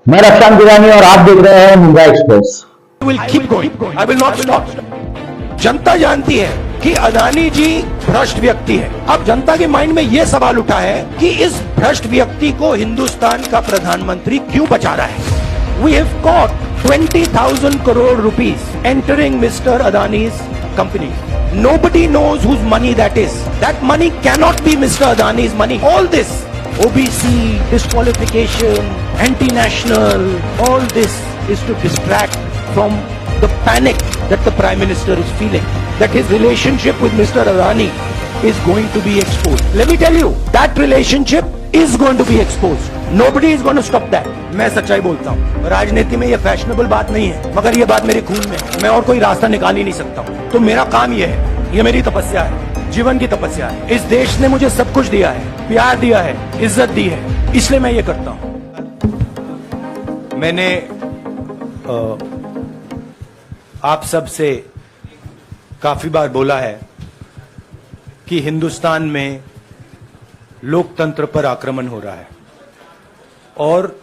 मैं रक्षांत गिरानी और आप देख रहे हैं Mumbai express. will keep going. I will not stop. जनता जानती है कि अदानी जी भ्रष्ट व्यक्ति है। अब जनता के माइंड में यह सवाल उठा है कि इस भ्रष्ट व्यक्ति को हिंदुस्तान का प्रधानमंत्री क्यों बचा रहा है। We have caught 20,000 crore rupees entering Mr. Adani's company. Nobody knows whose money that is. That money cannot be Mr. Adani's money. All this OBC, disqualification, anti-national, all this is to distract from the panic that the Prime Minister is feeling, that his relationship with Mr. Adani is going to be exposed. Let me tell you, that relationship is going to be exposed. Nobody is going to stop that. मैं सच्चाई बोलता हूँ, राजनीति में ये fashionable बात नहीं है, मगर ये बात मेरे खून में है। मैं और कोई रास्ता निकाल ही नहीं सकता हूँ। तो मेरा काम ये है, ये मेरी तपस्या है, जीवन की तपस्या है। इस देश ने मुझे सब कुछ दिया है, प्यार दिया है, इज्जत दी है, इसलिए मैं ये करता हूँ। मैंने आप सब से काफी बार बोला है कि हिंदुस्तान में लोकतंत्र पर आक्रमण हो रहा है और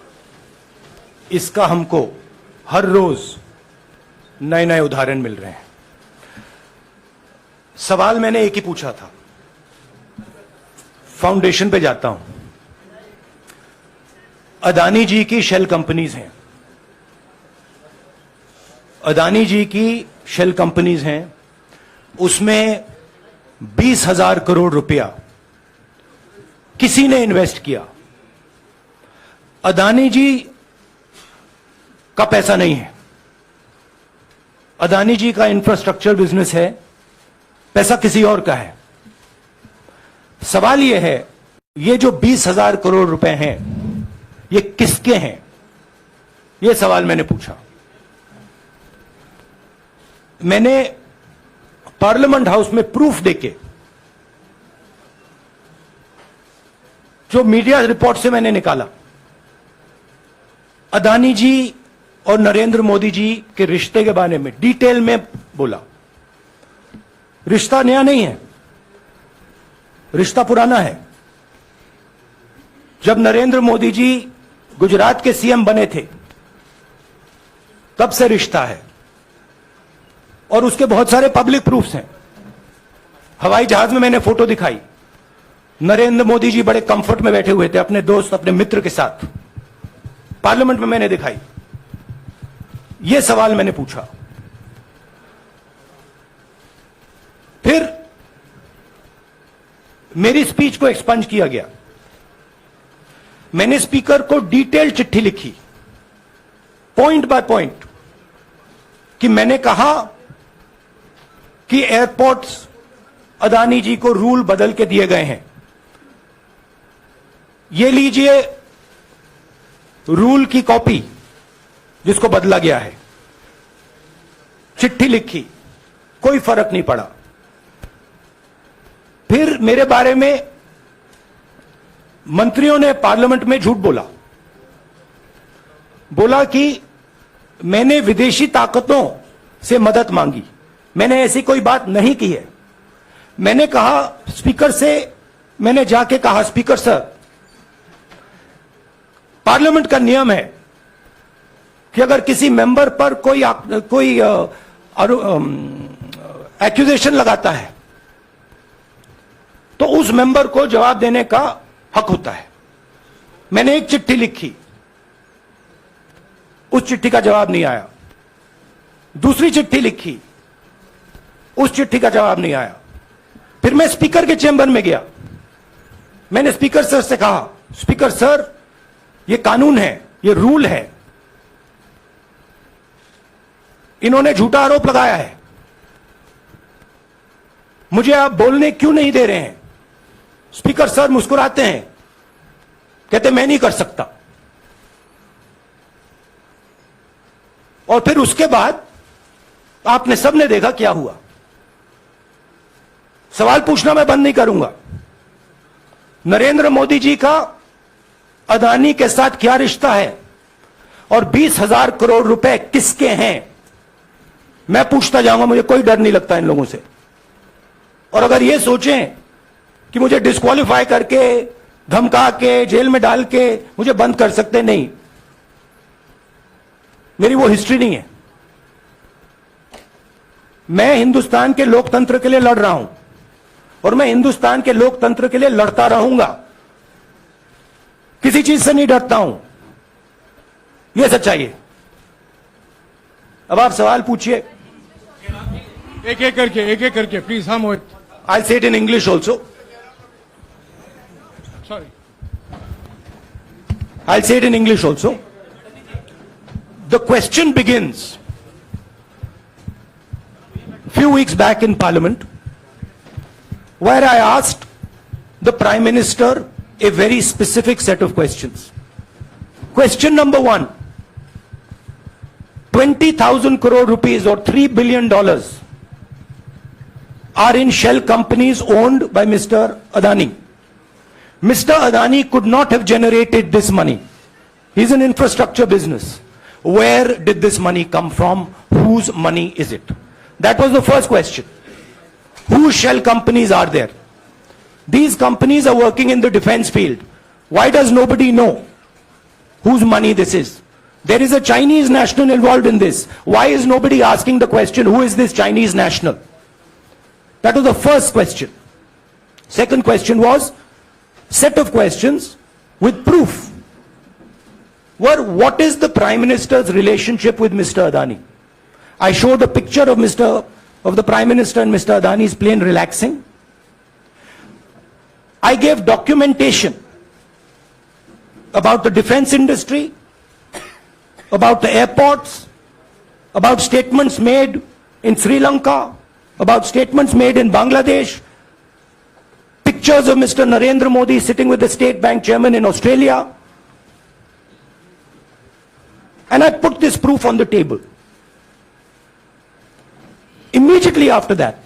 इसका हमको हर रोज नए नए उदाहरण मिल रहे हैं। सवाल मैंने एक ही पूछा था, फाउंडेशन पे जाता हूं, अदानी जी की शेल कंपनीज हैं, अदानी जी की शेल कंपनीज हैं, उसमें 20,000 करोड़ रुपया किसी ने इन्वेस्ट किया। अदानी जी का पैसा नहीं है, अदानी जी का इंफ्रास्ट्रक्चर बिजनेस है, पैसा किसी और का है। सवाल यह है, ये जो 20,000 करोड़ रुपए हैं, ये किसके हैं? यह सवाल मैंने पूछा। मैंने पार्लियामेंट हाउस में प्रूफ देके, जो मीडिया रिपोर्ट से मैंने निकाला, अदानी जी और नरेंद्र मोदी जी के रिश्ते के बारे में डिटेल में बोला। रिश्ता नया नहीं है, रिश्ता पुराना है। जब नरेंद्र मोदी जी गुजरात के सीएम बने थे, तब से रिश्ता है और उसके बहुत सारे पब्लिक प्रूफ्स हैं। हवाई जहाज में मैंने फोटो दिखाई, नरेंद्र मोदी जी बड़े कंफर्ट में बैठे हुए थे अपने दोस्त, अपने मित्र के साथ। पार्लियामेंट में मैंने दिखाई। यह सवाल मैंने पूछा। फिर मेरी स्पीच को एक्सपंज किया गया। मैंने स्पीकर को डिटेल चिट्ठी लिखी, पॉइंट बाय पॉइंट, कि मैंने कहा कि एयरपोर्ट्स अदानी जी को रूल बदल के दिए गए हैं। ये लीजिए रूल की कॉपी जिसको बदला गया है। चिट्ठी लिखी, कोई फर्क नहीं पड़ा। फिर मेरे बारे में मंत्रियों ने पार्लियामेंट में झूठ बोला कि मैंने विदेशी ताकतों से मदद मांगी। मैंने ऐसी कोई बात नहीं की है। मैंने कहा स्पीकर से, मैंने जाके कहा, स्पीकर सर, पार्लियामेंट का नियम है कि अगर किसी मेंबर पर कोई एक्यूजेशन लगाता है तो उस मेंबर को जवाब देने का हक होता है। मैंने एक चिट्ठी लिखी, उस चिट्ठी का जवाब नहीं आया। दूसरी चिट्ठी लिखी, उस चिट्ठी का जवाब नहीं आया। फिर मैं स्पीकर के चेंबर में गया। मैंने स्पीकर सर से कहा, स्पीकर सर, ये कानून है, ये रूल है, इन्होंने झूठा आरोप लगाया है, मुझे आप बोलने क्यों नहीं दे रहे हैं? स्पीकर सर मुस्कुराते हैं, कहते मैं नहीं कर सकता। और फिर उसके बाद आपने सबने देखा क्या हुआ। सवाल पूछना मैं बंद नहीं करूंगा। नरेंद्र मोदी जी का अदानी के साथ क्या रिश्ता है और 20,000 करोड़ रुपए किसके हैं, मैं पूछता जाऊंगा। मुझे कोई डर नहीं लगता इन लोगों से। और अगर ये सोचें कि मुझे डिस्क्वालीफाई करके, धमका के, जेल में डाल के मुझे बंद कर सकते, नहीं। मेरी वो हिस्ट्री नहीं है। मैं हिंदुस्तान के लोकतंत्र के लिए लड़ रहा हूं और मैं हिंदुस्तान के लोकतंत्र के लिए लड़ता रहूंगा, किसी चीज से नहीं डरता हूं। यह सच्चाई है। अब आप सवाल पूछिए। एक एक करके प्लीज। हाँ मोहित, आई से it in English also. Sorry, I'll say it in English also. The question begins few weeks back in Parliament, where I asked the Prime Minister a very specific set of questions. Question number one, 20,000 crore rupees or $3 billion are in shell companies owned by Mr. Adani. Mr. Adani could not have generated this money. He's an infrastructure business. Where did this money come from? Whose money is it? That was the first question. Whose shell companies are there? These companies are working in the defense field. Why does nobody know whose money this is? There is a Chinese national involved in this. Why is nobody asking the question, who is this Chinese national? That was the first question. Second question was, set of questions with proof were, what is the Prime Minister's relationship with Mr. Adani? I showed a picture of the Prime Minister and Mr. Adani's plane relaxing. I gave documentation about the defense industry, about the airports, about statements made in Sri Lanka, about statements made in Bangladesh, pictures of Mr. Narendra Modi sitting with the State Bank chairman in Australia. And I put this proof on the table. Immediately after that,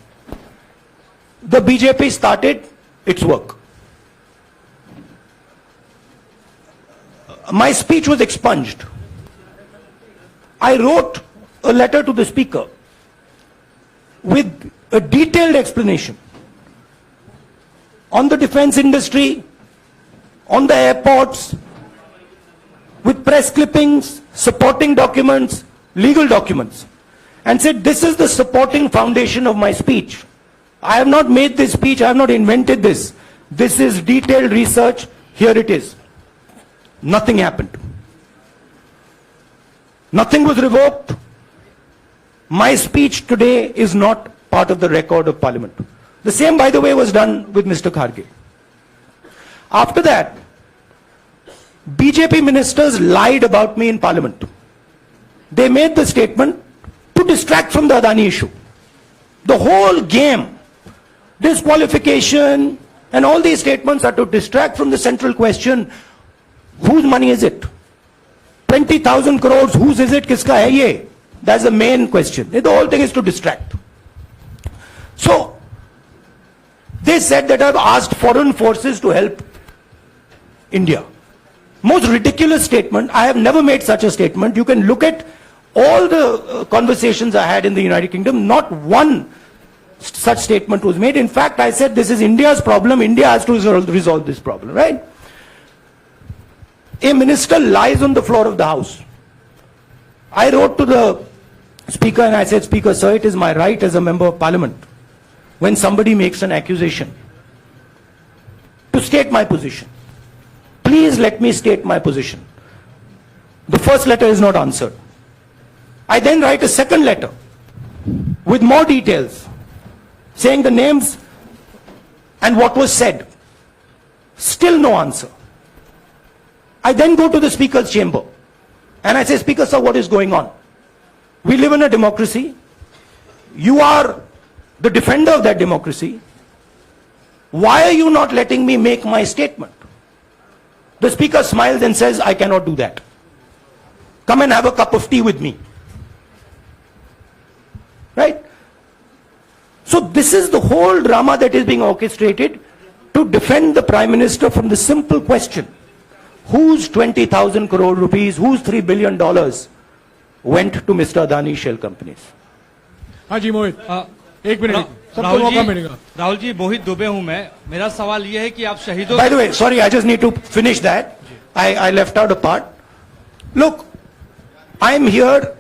the BJP started its work. My speech was expunged. I wrote a letter to the Speaker with a detailed explanation on the defense industry, on the airports, with press clippings, supporting documents, legal documents, and said, this is the supporting foundation of my speech. I have not made this speech, I have not invented this. This is detailed research, here it is. Nothing happened. Nothing was revoked. My speech today is not part of the record of Parliament. The same, by the way, was done with Mr. Kharge. After that, BJP ministers lied about me in Parliament. They made the statement to distract from the Adani issue. The whole game, disqualification, and all these statements are to distract from the central question, whose money is it? 20,000 crores, whose is it? Kiska hai ye? That's the main question. The whole thing is to distract. So, they said that I've asked foreign forces to help India. Most ridiculous statement. I have never made such a statement. You can look at all the conversations I had in the United Kingdom. Not one such statement was made. In fact, I said this is India's problem. India has to resolve this problem, right? A minister lies on the floor of the House. I wrote to the Speaker and I said, Speaker, sir, it is my right as a member of Parliament, when somebody makes an accusation, to state my position. Please let me state my position. The first letter is not answered. I then write a second letter with more details, saying the names and what was said. Still no answer. I then go to the Speaker's chamber and I say, Speaker, sir, what is going on? We live in a democracy. You are the defender of that democracy. Why are you not letting me make my statement? The Speaker smiles and says, I cannot do that. Come and have a cup of tea with me. Right? So this is the whole drama that is being orchestrated to defend the Prime Minister from the simple question, whose 20,000 crore rupees, whose $3 billion went to Mr. Adani shell companies? हाँ जी मोहित, एक minute, सबको राहुल मौका जी, मिलेगा। राहुल जी, मोहित दुबे हूं मैं। मेरा सवाल यह है कि आप शहीदों By the way, sorry, I just need to finish that. I left out a part. Look, I am here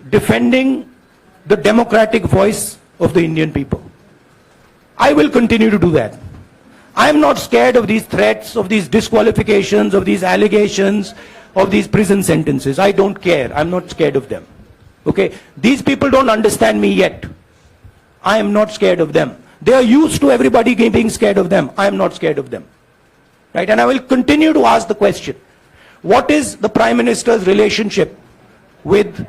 defending the democratic voice of the Indian people. I will continue to do that. I am not scared of these threats, of these disqualifications, of these allegations, of these prison sentences. I don't care. I'm not scared of them. Okay? These people don't understand me yet. I am not scared of them. They are used to everybody being scared of them. I am not scared of them. Right? And I will continue to ask the question, what is the Prime Minister's relationship with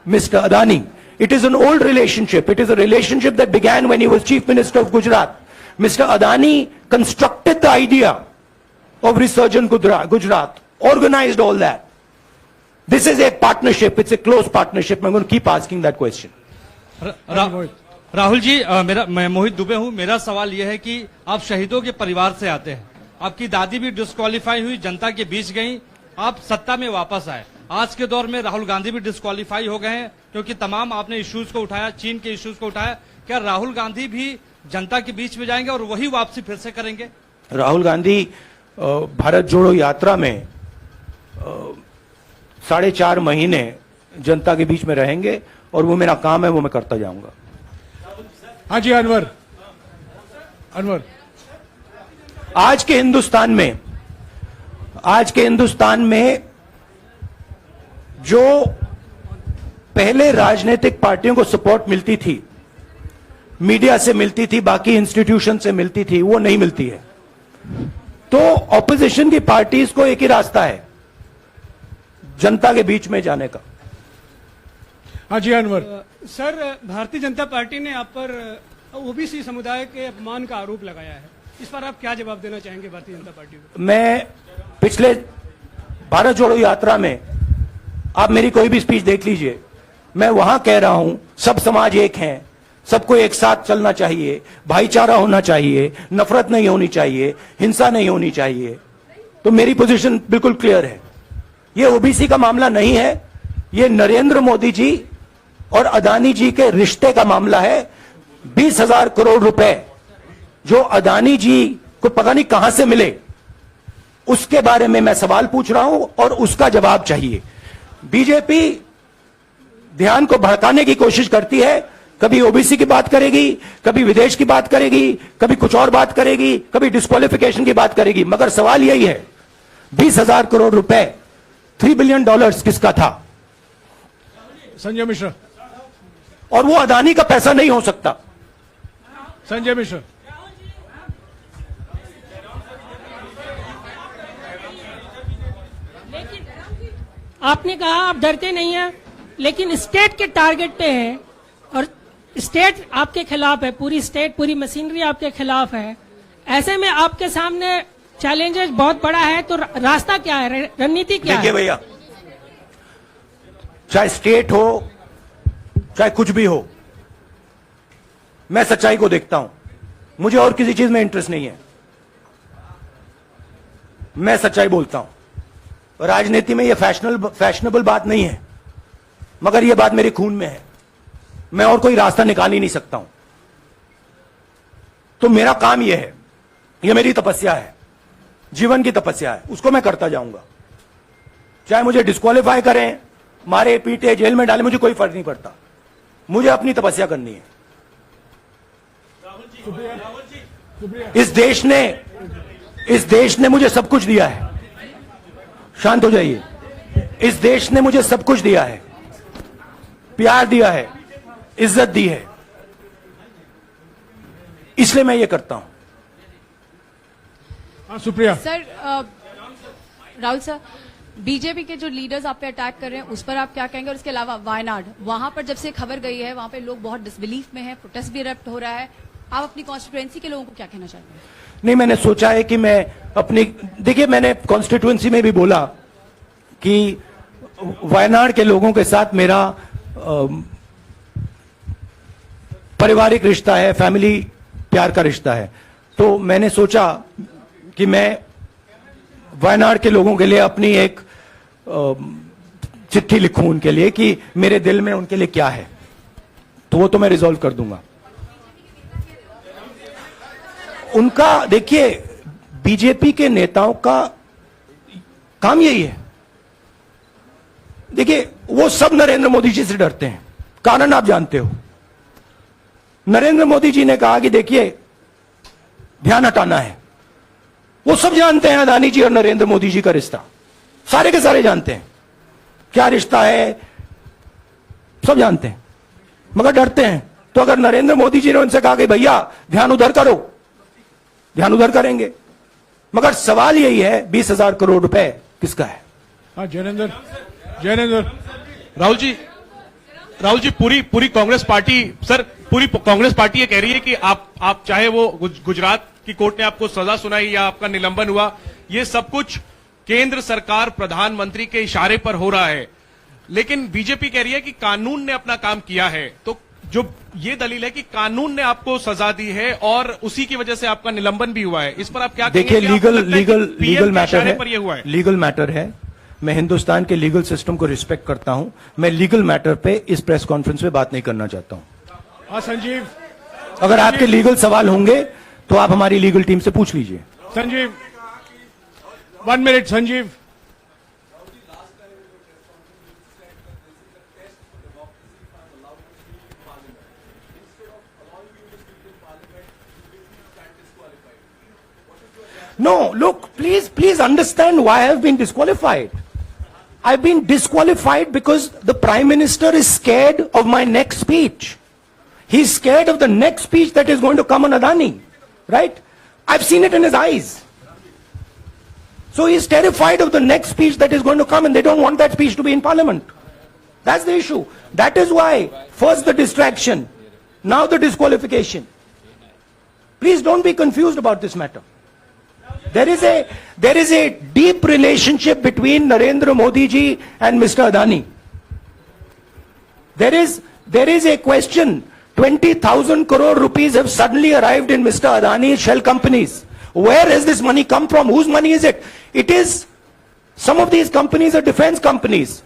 Mr. Adani? It is an old relationship. It is a relationship that began when he was Chief Minister of Gujarat. Mr. Adani constructed the idea of Resurgent Gujarat, organized all that. This is a partnership. It's a close partnership. I'm going to keep asking that question. Rahul ji, मैं मोहित दुबे हूं। मेरा सवाल यह है कि आप शहीदों के परिवार से आते हैं। आपकी दादी भी डिस्क्वालीफाई हुई, जनता के बीच गई, आप सत्ता में वापस आए। आज के दौर में राहुल गांधी भी डिस्क्वालीफाई हो गए हैं क्योंकि तमाम आपने इश्यूज को उठाया, चीन के इश्यूज को उठाया। क्या राहुल गांधी भी जनता के बीच में जाएंगे और वही वापसी फिर से करेंगे? राहुल गांधी भारत जोड़ो यात्रा में 4.5 महीने जनता के बीच में रहेंगे और वो मेरा काम है, वो मैं करता जाऊंगा। हाँ जी, अनवर आज के हिंदुस्तान में जो पहले राजनीतिक पार्टियों को सपोर्ट मिलती थी, मीडिया से मिलती थी, बाकी इंस्टीट्यूशन से मिलती थी, वो नहीं मिलती है। तो ऑपोजिशन की पार्टीज को एक ही रास्ता है, जनता के बीच में जाने का। हाँ जी, अनवर। सर, भारतीय जनता पार्टी ने आप पर ओबीसी समुदाय के अपमान का आरोप लगाया है। इस पर आप क्या जवाब देना चाहेंगे भारतीय जनता पार्टी को? मैं पिछले भारत जोड़ो यात्रा में, आप मेरी कोई भी स्पीच देख लीजिए, मैं वहां कह रहा हूं सब समाज एक हैं, सबको एक साथ चलना चाहिए, भाईचारा होना चाहिए, नफरत नहीं होनी चाहिए, हिंसा नहीं होनी चाहिए। तो मेरी पोजीशन बिल्कुल क्लियर है। ये ओबीसी का मामला नहीं है, ये नरेंद्र मोदी जी और अदानी जी के रिश्ते का मामला है। 20,000 करोड़ रुपए जो अदानी जी को पता नहीं कहां से मिले, उसके बारे में मैं सवाल पूछ रहा हूं और उसका जवाब चाहिए। बीजेपी ध्यान को भड़काने की कोशिश करती है, कभी ओबीसी की बात करेगी, कभी विदेश की बात करेगी, कभी कुछ और बात करेगी, कभी डिस्क्वालिफिकेशन की बात करेगी, मगर सवाल यही है 20,000 करोड़ रुपए, $3 बिलियन किसका था? संजय मिश्रा। और वो अदानी का पैसा नहीं हो सकता। संजय मिश्रा। आपने कहा आप डरते नहीं हैं, लेकिन स्टेट के टारगेट पे है और स्टेट आपके खिलाफ है, पूरी स्टेट, पूरी मशीनरी आपके खिलाफ है। ऐसे में आपके सामने चैलेंजेस बहुत बड़ा है, तो रास्ता क्या है, रणनीति क्या है? देखिए भैया, चाहे स्टेट हो चाहे कुछ भी हो, मैं सच्चाई को देखता हूं। मुझे और किसी चीज में इंटरेस्ट नहीं है, मैं सच्चाई बोलता हूं। राजनीति में यह फैशनेबल बात नहीं है, मगर यह बात मेरे खून में है। मैं और कोई रास्ता निकाल ही नहीं सकता हूं। तो मेरा काम यह है, यह मेरी तपस्या है, जीवन की तपस्या है, उसको मैं करता जाऊंगा। चाहे मुझे डिस्क्वालीफाई करें, मारे पीटे, जेल में डाले, मुझे कोई फर्क नहीं पड़ता। मुझे अपनी तपस्या करनी है। इस देश ने मुझे सब कुछ दिया है। शांत हो जाइए। इस देश ने मुझे सब कुछ दिया है, प्यार दिया है, इज्जत दी है, इसलिए मैं ये करता हूं। हाँ, Supriya. Sir, Rahul sir, BJP के जो लीडर्स आप पे अटैक कर रहे हैं उस पर आप क्या कहेंगे? और इसके अलावा वायनाड, वहां पर जब से खबर गई है, वहां पे लोग बहुत डिसबिलीफ में हैं, प्रोटेस्ट भी इरप्ट हो रहा है। आप अपनी कॉन्स्टिट्यूएंसी के लोगों को क्या कहना चाहते हैं? नहीं, मैंने सोचा है कि मैं अपनी, देखिए, मैंने कॉन्स्टिट्यूएंसी में भी बोला कि वायनाड के लोगों के साथ मेरा पारिवारिक रिश्ता है, फैमिली प्यार का रिश्ता है। तो मैंने सोचा कि मैं वायनाड के लोगों के लिए अपनी एक चिट्ठी लिखूं उनके लिए कि मेरे दिल में उनके लिए क्या है। तो वो तो मैं रिजॉल्व कर दूंगा। उनका, देखिए, बीजेपी के नेताओं का काम यही है। देखिए, वो सब नरेंद्र मोदी जी से डरते हैं, कारण आप जानते हो। नरेंद्र मोदी जी ने कहा कि देखिए ध्यान हटाना है। वो सब जानते हैं अदानी जी और नरेंद्र मोदी जी का रिश्ता, सारे के सारे जानते हैं क्या रिश्ता है, सब जानते हैं, मगर डरते हैं। तो अगर नरेंद्र मोदी जी ने उनसे कहा कि भैया ध्यान उधर करो, ध्यान उधर करेंगे। मगर सवाल यही है 20,000 करोड़ रुपए किसका है? हाँ जयनेंद्र राहुल जी पूरी कांग्रेस पार्टी, सर पूरी कांग्रेस पार्टी ये कह रही है कि आप चाहे वो गुजरात की कोर्ट ने आपको सजा सुनाई या आपका निलंबन हुआ, ये सब कुछ केंद्र सरकार प्रधानमंत्री के इशारे पर हो रहा है। लेकिन बीजेपी कह रही है कि कानून ने अपना काम किया है। तो जो ये दलील है कि कानून ने आपको सजा दी है और उसी की वजह से आपका निलंबन भी हुआ है, इस पर आप क्या देखिए, कहेंगे? लीगल मैटर है, पर ये हुआ है। लीगल मैटर है। मैं हिंदुस्तान के लीगल सिस्टम को रिस्पेक्ट करता हूं। मैं लीगल मैटर पे इस प्रेस कॉन्फ्रेंस में बात नहीं करना चाहता हूं। हाँ संजीव, अगर आपके लीगल सवाल होंगे तो आप हमारी लीगल टीम से पूछ लीजिए। Sanjeev 1 minute Sanjeev. No, look, please understand why I have been disqualified. I've been disqualified because the Prime Minister is scared of my next speech. He's scared of the next speech that is going to come on Adani, right? I've seen it in his eyes. So he's terrified of the next speech that is going to come, and they don't want that speech to be in Parliament. That's the issue. That is why first the distraction, now the disqualification. Please don't be confused about this matter. There is a deep relationship between Narendra Modi ji and Mr. Adani. There is a question. 20,000 crore rupees have suddenly arrived in Mr. Adani's shell companies. Where has this money come from? Whose money is it? It is, some of these companies are defense companies.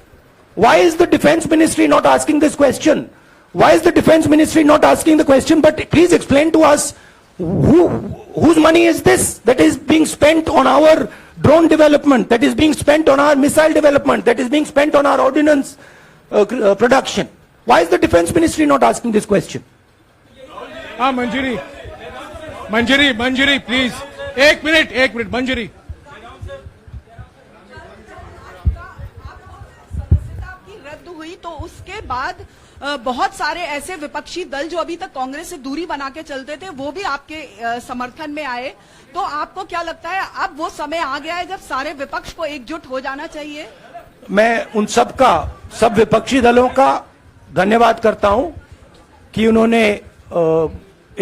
Why is the defense ministry not asking this question? Why is the defense ministry not asking the question? But please explain to us, whose money is this that is being spent on our drone development, that is being spent on our missile development, that is being spent on our ordnance production? Why is the defense ministry not asking this question? हाँ मंजरी please, एक minute मंजरी। सदस्यता की रद्द हुई तो उसके बाद बहुत सारे ऐसे विपक्षी दल जो अभी तक कांग्रेस से दूरी बना के चलते थे वो भी आपके समर्थन में आए। तो आपको क्या लगता है अब वो समय आ गया है जब सारे विपक्ष को एकजुट हो जाना चाहिए? मैं उन सब विपक्षी दलों का धन्यवाद करता हूं कि उन्होंने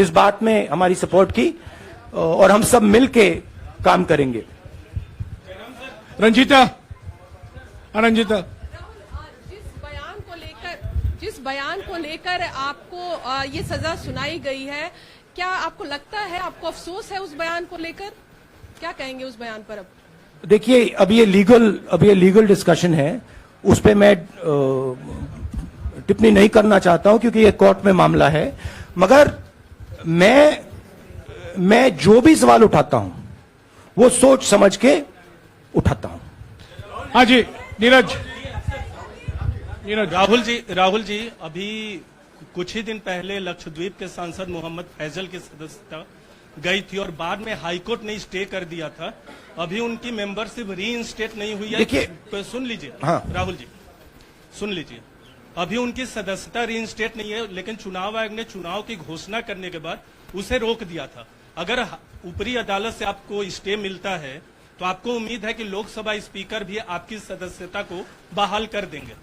इस बात में हमारी सपोर्ट की और हम सब मिलके काम करेंगे। रंजीता जिस बयान को लेकर आपको ये सजा सुनाई गई है, क्या आपको लगता है, आपको अफसोस है उस बयान को लेकर? क्या कहेंगे उस बयान पर? अब देखिए, अब ये लीगल डिस्कशन है, उस पे मैं टिप्पणी नहीं करना चाहता हूं क्योंकि ये कोर्ट में मामला है। मगर मैं जो भी सवाल उठाता हूं वो सोच समझ के उठाता हूं। हाँ जी नीरज। राहुल जी अभी कुछ ही दिन पहले लक्षद्वीप के सांसद मोहम्मद फैजल की सदस्यता गई थी और बाद में हाईकोर्ट ने स्टे कर दिया था। अभी उनकी मेंबरशिप रीइंस्टेट नहीं हुई है। देखिए, सुन लीजिए। हाँ। राहुल जी सुन लीजिए, अभी उनकी सदस्यता रीइंस्टेट नहीं है, लेकिन चुनाव आयोग ने चुनाव की घोषणा करने के बाद उसे रोक दिया था। अगर ऊपरी अदालत से आपको स्टे मिलता है तो आपको उम्मीद है कि लोकसभा स्पीकर भी आपकी सदस्यता को बहाल कर देंगे?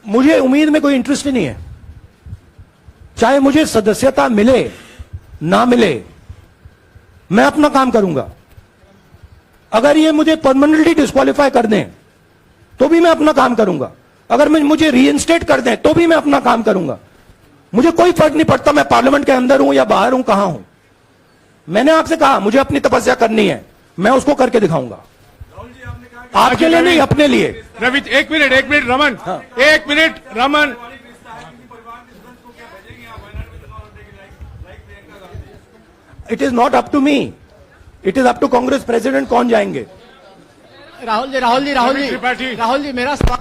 मुझे उम्मीद में कोई इंटरेस्ट ही नहीं है। चाहे मुझे सदस्यता मिले ना मिले, मैं अपना काम करूंगा। अगर ये मुझे परमानेंटली डिस्क्वालीफाई कर दें तो भी मैं अपना काम करूंगा। अगर मुझे रीइंस्टेट कर दें तो भी मैं अपना काम करूंगा। मुझे कोई फर्क नहीं पड़ता मैं पार्लियामेंट के अंदर हूं या बाहर हूं, कहां हूं। मैंने आपसे कहा मुझे अपनी तपस्या करनी है, मैं उसको करके दिखाऊंगा। आपके लिए नहीं, अपने लिए। रवि एक मिनट रमन। हाँ। एक minute Raman. It is not up to me, it is up to Congress president कौन जाएंगे। राहुल जी मेरा सवाल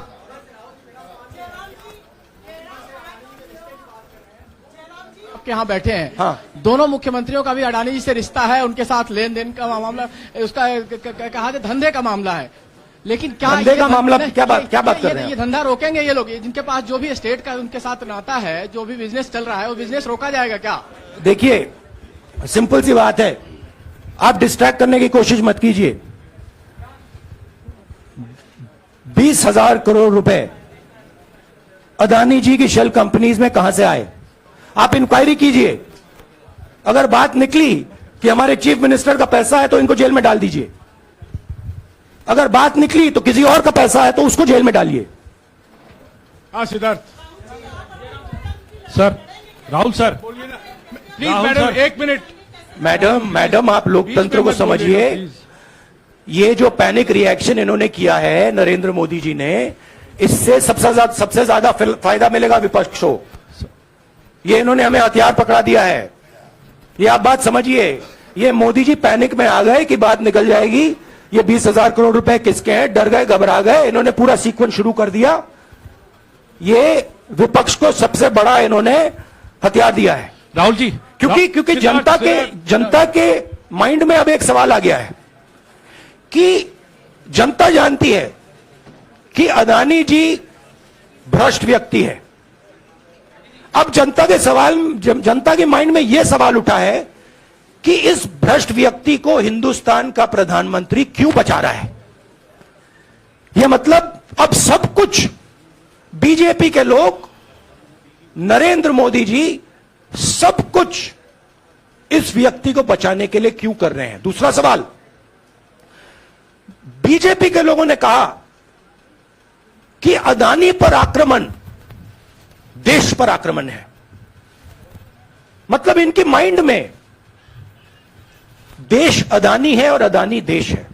आपके यहाँ बैठे हैं, हाँ। दोनों मुख्यमंत्रियों का भी अडानी जी से रिश्ता है, उनके साथ लेन देन का मामला, उसका कहा जाए धंधे का मामला है, लेकिन क्या धंधे का ये मामला क्या बात कर रहे हैं? ये धंधा रोकेंगे ये लोग? जिनके पास जो भी स्टेट का उनके साथ नाता है, जो भी बिजनेस चल रहा है, वो बिजनेस रोका जाएगा क्या? देखिए, सिंपल सी बात है, आप डिस्ट्रैक्ट करने की कोशिश मत कीजिए। 20,000 करोड़ रुपए अदानी जी की शेल कंपनीज में कहां से आए? आप इंक्वायरी कीजिए। अगर बात निकली कि हमारे चीफ मिनिस्टर का पैसा है तो इनको जेल में डाल दीजिए। अगर बात निकली तो किसी और का पैसा है तो उसको जेल में डालिए। हाँ Siddharth sir, Rahul sir, please Rahul madam sir. 1 minute. Madam आप लोकतंत्र को समझिए। ये जो पैनिक रिएक्शन इन्होंने किया है नरेंद्र मोदी जी ने, इससे सबसे ज्यादा फायदा मिलेगा विपक्ष को। ये इन्होंने हमें हथियार पकड़ा दिया है। ये आप बात समझिए। ये मोदी जी पैनिक में आ गए कि बात निकल जाएगी, ये 20,000 करोड़ रुपए किसके हैं, डर गए, घबरा गए, इन्होंने पूरा सीक्वेंस शुरू कर दिया। ये विपक्ष को सबसे बड़ा इन्होंने हथियार दिया है राहुल जी, क्योंकि जनता के माइंड में अब एक सवाल आ गया है कि जनता जानती है कि अदानी जी भ्रष्ट व्यक्ति है। अब जनता के माइंड में यह सवाल उठा है कि इस भ्रष्ट व्यक्ति को हिंदुस्तान का प्रधानमंत्री क्यों बचा रहा है। यह मतलब अब सब कुछ बीजेपी के लोग, नरेंद्र मोदी जी सब कुछ इस व्यक्ति को बचाने के लिए क्यों कर रहे हैं। दूसरा सवाल, बीजेपी के लोगों ने कहा कि अदानी पर आक्रमण देश पर आक्रमण है। मतलब इनके माइंड में देश अदानी है और अदानी देश है।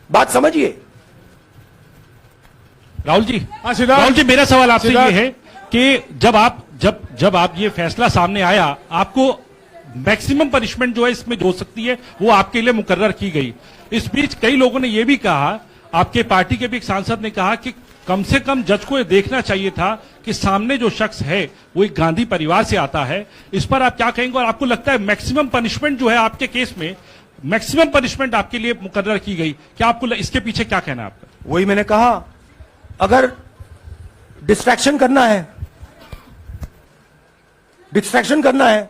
बात समझिए। राहुल जी, हाँ सिद्धार्थ। राहुल जी, मेरा सवाल आपसे ये सिद्धार्थ। है कि जब आप ये फैसला सामने आया, आपको मैक्सिमम पनिशमेंट जो है इसमें जो हो सकती है वो आपके लिए मुकर्रर की गई। इस बीच कई लोगों ने यह भी कहा, आपके पार्टी के भी एक सांसद ने कहा कि कम से कम जज को यह देखना चाहिए था कि सामने जो शख्स है वो एक गांधी परिवार से आता है। इस पर आप क्या कहेंगे? और आपको लगता है मैक्सिमम पनिशमेंट जो है आपके केस में, मैक्सिमम पनिशमेंट आपके लिए मुकर्रर की गई, क्या आपको इसके पीछे क्या कहना है आपका? वही मैंने कहा, अगर डिस्ट्रैक्शन करना है,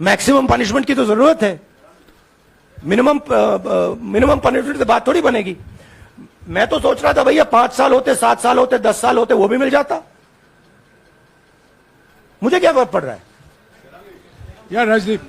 मैक्सिमम पनिशमेंट की तो जरूरत है। मिनिमम पनिशमेंट से बात थोड़ी बनेगी। मैं तो सोच रहा था भैया 5 साल होते, 7 साल होते, 10 साल होते, वो भी मिल जाता। मुझे क्या फर्क पड़ रहा है यार Rajdeep,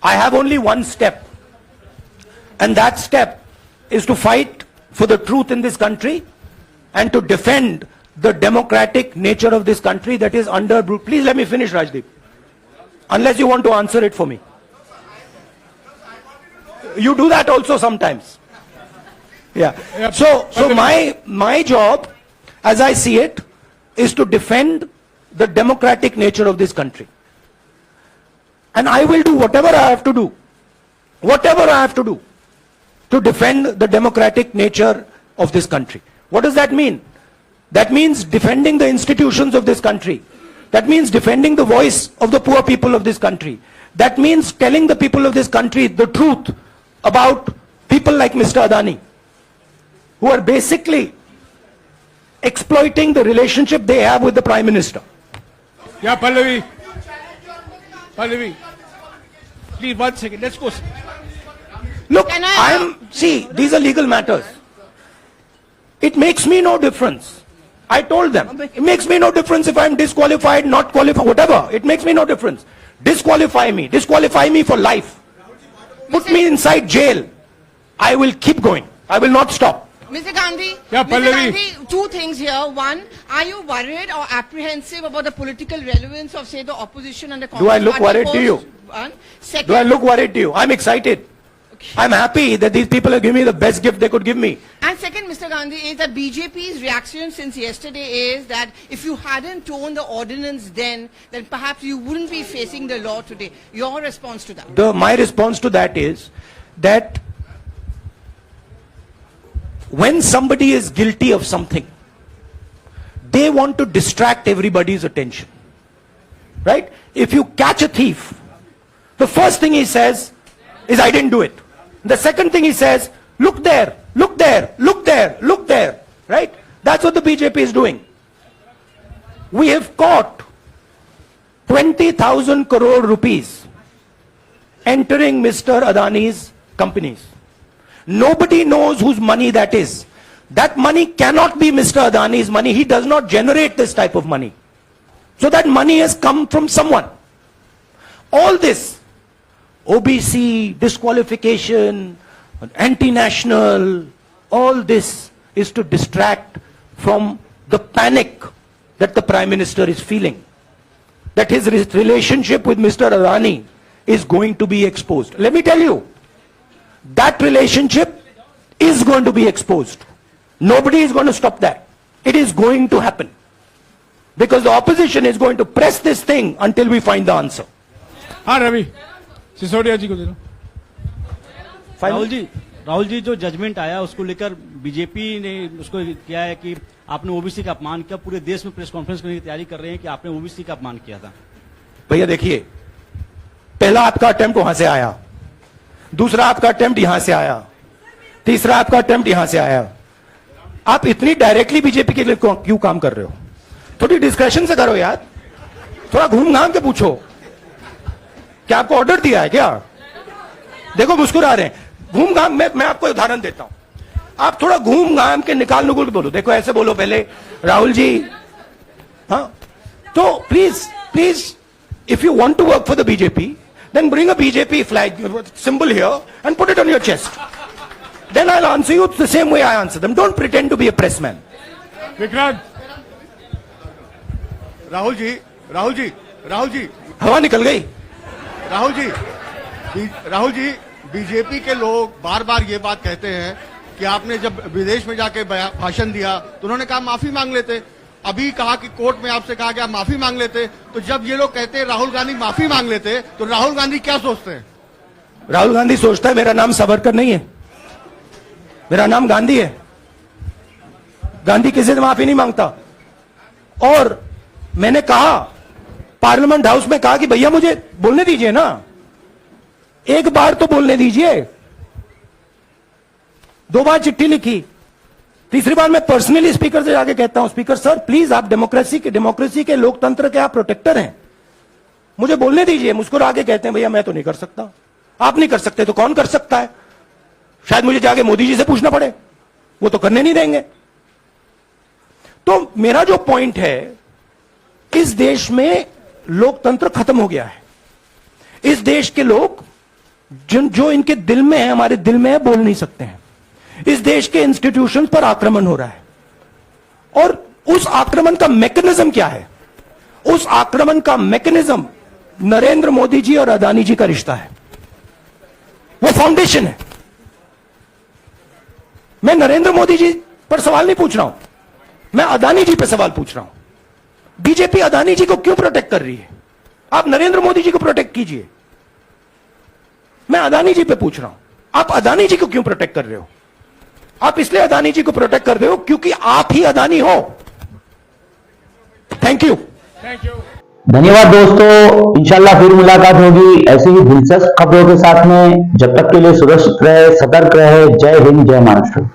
I have only one step, and that step is to fight for the truth in this country and to defend the democratic nature of this country that is under. Please let me finish, Rajdeep. Unless you want to answer it for me. You do that also sometimes. Yeah. So my job, as I see it, is to defend the democratic nature of this country. And I will do whatever I have to do to defend the democratic nature of this country. What does that mean? That means defending the institutions of this country. That means defending the voice of the poor people of this country. That means telling the people of this country the truth about people like Mr. Adani, who are basically exploiting the relationship they have with the Prime Minister. Yeah, Pallavi, please 1 second. Let's go. Look, see, these are legal matters. It makes me no difference. I told them, it makes me no difference if I'm disqualified, not qualified, whatever. It makes me no difference. Disqualify me for life. Put me inside jail. I will keep going. I will not stop. Mr. Gandhi, Yeah, Mr. Pallavi. Gandhi, 2 things here. One, are you worried or apprehensive about the political relevance of, say, the opposition and the Congress Do I look party worried to post? you? One. Second, Do I look worried to you? I'm excited. I'm happy that these people have given me the best gift they could give me. And second, Mr. Gandhi, is that BJP's reaction since yesterday is that if you hadn't torn the ordinance then perhaps you wouldn't be facing the law today. Your response to that? My response to that is that when somebody is guilty of something, they want to distract everybody's attention. Right? If you catch a thief, the first thing he says is, I didn't do it. The second thing he says, look there, look there, look there, look there. Right? That's what the BJP is doing. We have caught 20,000 crore rupees entering Mr. Adani's companies. Nobody knows whose money that is. That money cannot be Mr. Adani's money. He does not generate this type of money. So that money has come from someone. All this, OBC, disqualification, anti-national, all this is to distract from the panic that the Prime Minister is feeling. That his relationship with Mr. Adani is going to be exposed. Let me tell you, that relationship is going to be exposed. Nobody is going to stop that. It is going to happen. Because the opposition is going to press this thing until we find the answer. हाँ रवि सिसोदिया जी को दे दो। राहुल जी जो judgement आया उसको लेकर BJP ने उसको किया है कि आपने ओबीसी का अपमान किया। पूरे देश में प्रेस कॉन्फ्रेंस करने की तैयारी कर रहे हैं कि आपने ओबीसी का अपमान किया था। भैया देखिए, पहला आपका अटेम्प्ट वहां से आया, दूसरा आपका अटेम्प्ट यहां से आया, तीसरा आपका अटेम्प्ट यहां से आया। आप इतनी डायरेक्टली बीजेपी के लिए क्यों काम कर रहे हो? थोड़ी डिस्कशन से करो यार, थोड़ा घूम घाम के पूछो। क्या आपको ऑर्डर दिया है क्या? देखो मुस्कुरा रहे हैं। घूम घाम मैं आपको उदाहरण देता हूं। आप थोड़ा घूम घाम के निकाल नुकुल के बोलो। देखो ऐसे बोलो पहले, राहुल जी, हाँ तो please if you want to work for the BJP, then bring a BJP flag symbol here and put it on your chest. Then I'll answer you the same way I answer them. Don't pretend to be a pressman. Vikrant Rahul ji हवा निकल गई। Rahul ji BJP के लोग बार बार ये बात कहते हैं कि आपने जब विदेश में जाके भाषण दिया तो उन्होंने कहा माफी मांग लेते। अभी कहा कि कोर्ट में आपसे कहा गया माफी मांग लेते। तो जब ये लोग कहते हैं राहुल गांधी माफी मांग लेते, तो राहुल गांधी क्या सोचते हैं? राहुल गांधी सोचता है मेरा नाम सावरकर नहीं है, मेरा नाम गांधी है। गांधी किसी से माफी नहीं मांगता। और मैंने कहा, पार्लियामेंट हाउस में कहा कि भैया मुझे बोलने दीजिए ना, एक बार तो बोलने दीजिए। 2 बार चिट्ठी लिखी, तीसरी बार मैं पर्सनली स्पीकर से जाके कहता हूं, स्पीकर सर प्लीज, आप डेमोक्रेसी के लोकतंत्र के आप प्रोटेक्टर हैं, मुझे बोलने दीजिए। मुस्कुरा के कहते हैं भैया मैं तो नहीं कर सकता। आप नहीं कर सकते तो कौन कर सकता है? शायद मुझे जाके मोदी जी से पूछना पड़े, वो तो करने नहीं देंगे। तो मेरा जो पॉइंट है, इस देश में लोकतंत्र खत्म हो गया है। इस देश के लोग जो इनके दिल में है, हमारे दिल में है, बोल नहीं सकते हैं। इस देश के इंस्टीट्यूशन पर आक्रमण हो रहा है। और उस आक्रमण का मैकेनिज्म क्या है? उस आक्रमण का मैकेनिज्म नरेंद्र मोदी जी और अदानी जी का रिश्ता है, वो फाउंडेशन है। मैं नरेंद्र मोदी जी पर सवाल नहीं पूछ रहा हूं, मैं अदानी जी पर सवाल पूछ रहा हूं। बीजेपी अदानी जी को क्यों प्रोटेक्ट कर रही है? आप नरेंद्र मोदी जी को प्रोटेक्ट कीजिए। मैं अदानी जी पे पूछ रहा हूं, आप अदानी जी को क्यों प्रोटेक्ट कर रहे हो? आप इसलिए अदानी जी को प्रोटेक्ट कर रहे हो क्योंकि आप ही अदानी हो। Thank you. धन्यवाद दोस्तों, इंशाल्लाह फिर मुलाकात होगी ऐसी ही दिलचस्प खबरों के साथ में। जब तक के लिए सुरक्षित रहे, सतर्क रहे। जय हिंद, जय महाराष्ट्र।